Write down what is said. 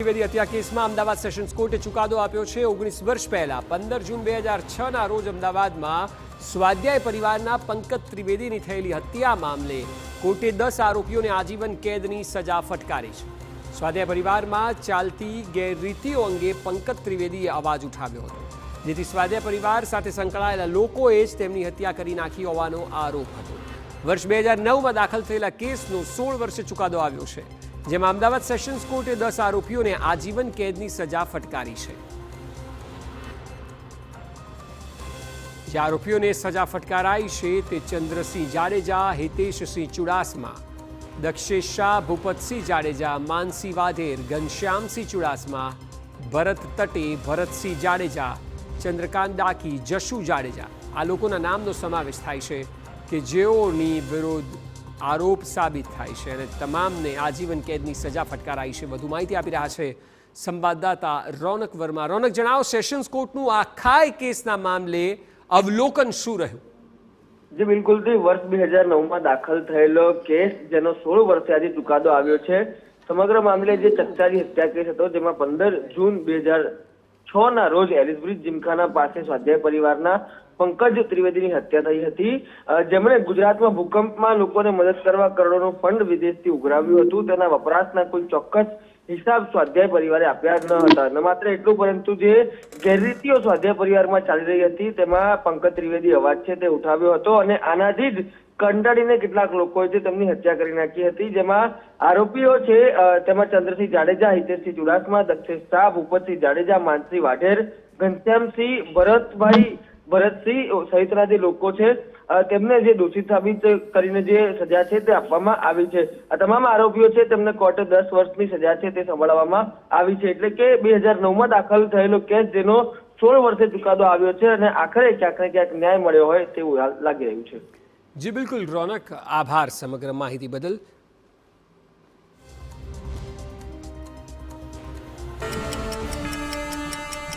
ત્રિવેદી હત્યા કેસમાં અમદાવાદ સેશન્સ કોર્ટે ચુકાદો આપ્યો છે। 19 વર્ષ પહેલા 15 જૂન 2006ના રોજ અમદાવાદમાં સ્વાધ્યાય પરિવારના પંકજ ત્રિવેદીની થયેલી હત્યા મામલે કોર્ટે 10 આરોપીઓને આજીવન કેદની સજા ફટકારી છે। સ્વાધ્યાય પરિવારમાં ચાલતી ગેરરીતિઓ અંગે પંકજ ત્રિવેદીએ અવાજ ઉઠાવ્યો હતો, જેથી સ્વાધ્યાય પરિવાર સાથે સંકળાયેલા લોકોએ જ તેમની હત્યા કરી નાખી હોવાનો આરોપ હતો। વર્ષ 2009માં દાખલ થયેલા કેસનો 16 વર્ષે ચુકાદો આવ્યો છે, જેમાં અમદાવાદ સેશન્સ કોર્ટે 10 આરોપીઓને આજીવન કેદની સજા ફટકારી છે। જે આરોપીઓને સજા ફટકારાઈ છે તે ચંદ્રસિંહ જાડેજા, હિતેશસિંહ ચુડાસમા, દક્ષેશ શાહ, ભૂપતસિંહ જાડેજા, માનસી વાઢેર, ઘનશ્યામસિંહ ચુડાસમા, ભરત તટે, ભરતસિંહ જાડેજા, ચંદ્રકાંત ડાકી, જશુ જાડેજા આ લોકોના નામનો સમાવેશ થાય છે કે જેઓની વિરુદ્ધ આરોપ સાબિત થાય છે અને તમામને આજીવન કેદની સજા ફટકારાઈ છે। વધુ માહિતી આપી રહ્યા છે સંવાદદાતા રોનક વર્મા। રોનક, જણાવો, સેશન્સ કોર્ટનું આખા કેસના મામલે અવલોકન શું રહ્યું? જે બિલકુલથી વર્ષ 2009માં દાખલ થયેલો કેસ, જેનો 16 વર્ષે આજે ચુકાદો આવ્યો છે। સમગ્ર મામલે જે ચકચારી હત્યા કેસ હતો, જેમાં 15 જૂન 2006ના રોજ એલિસબ્રિજ જીમખાના પાસે સ્વાધ્યાય પરિવારના પંકજ ત્રિવેદીની હત્યા થઈ હતી, જેમણે ગુજરાતમાં ભૂકંપમાં લોકોને મદદ કરવા કરોડોનું ફંડ વિદેશથી ઉઘરાવ્યું હતું। તેના વપરાશના કોઈ ચોક્કસ હિસાબ સ્વાધ્યાય પરિવારે આપ્યા ન હતા। ન માત્ર એટલું, પરંતુ જે ગેરરીતિઓ સ્વાધ્યાય પરિવારમાં ચાલી રહી હતી તેમાં પંકજ ત્રિવેદી અવાજ છે તે ઉઠાવ્યો હતો અને આનાથી જ કંટાળીને કેટલાક લોકોએ છે તેમની હત્યા કરી નાખી હતી। જેમાં આરોપીઓ છે તેમાં ચંદ્રસિંહ જાડેજા, હિતેશસિંહ ચુડાસમા, દક્ષેશ શાહ, ભૂપતસિંહ જાડેજા, માનસી વાઢેર, ઘનશ્યામસિંહ, ભરતસિંહ સહિતના જે લોકો છે તેમને જે દોષિત સાબિત કરીને જે સજા છે તે આપવામાં આવી છે। આ તમામ આરોપીઓ છે તેમને કોર્ટે 10 વર્ષની સજા છે તે સંભળાવવામાં આવી છે। એટલે કે 2009માં દાખલ થયેલો કેસ, જેનો 16 વર્ષે ચુકાદો આવ્યો છે અને આખરે ક્યાંક ને ક્યાંક ન્યાય મળ્યો હોય તેવું લાગી રહ્યું છે। જી બિલકુલ રોનક, આભાર સમગ્ર માહિતી બદલ।